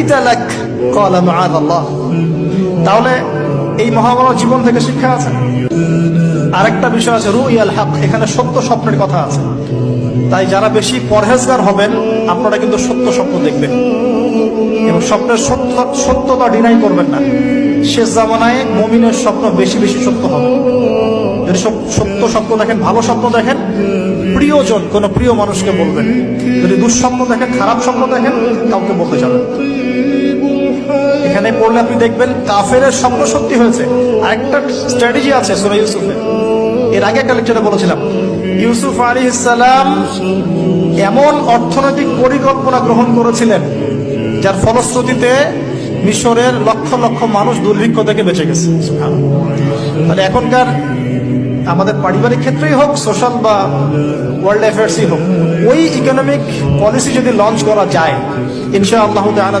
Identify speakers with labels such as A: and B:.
A: হাইতা লাক ক্বালা মাআযাল্লাহ। তাহলে এই মহামানব জীবন থেকে শিক্ষা আছে। আরেকটা বিষয় আছে রুইয়াল হক, এখানে সত্য স্বপ্নের কথা আছে। তাই যারা বেশি পরহেজগার হবেন আপনারা কিন্তু সত্য স্বপ্ন দেখবেন এবং স্বপ্নের সত্যতা ডিনাই করবেন না। শেষ জামানায় মুমিনের স্বপ্ন বেশি বেশি সত্য হবে। যদি সত্য স্বপ্ন দেখেন, ভালো স্বপ্ন দেখেন, প্রিয়জন কোন প্রিয় মানুষকে বলবেন। যদি দুঃস্বপ্ন দেখেন, খারাপ স্বপ্ন দেখেন, কাউকে বলতে যাবেন। এখানে পড়লে আপনি দেখবেন কাফেরের স্বপ্ন সত্যি হয়েছে। আরেকটা স্ট্র্যাটেজি আছে সূরা ইউসুফে, এর আগে একটা লেকচারে বলেছিলাম। ইউসুফ আলাইহিস সালাম এমন অর্থনৈতিক পরিকল্পনা গ্রহণ করেছিলেন যার ফলশ্রুতিতে মিশরের লক্ষ লক্ষ মানুষ দুর্ভিক্ষ থেকে বেঁচে গেছে। তাহলে এখনকার আমাদের পারিবারিক ক্ষেত্রেই হোক, সোশ্যাল বা ওয়ার্ল্ড অ্যাফেয়ার্সই হোক, ওই ইকোনমিক পলিসি যদি লঞ্চ করা যায় ইনশাআল্লাহ তাআলা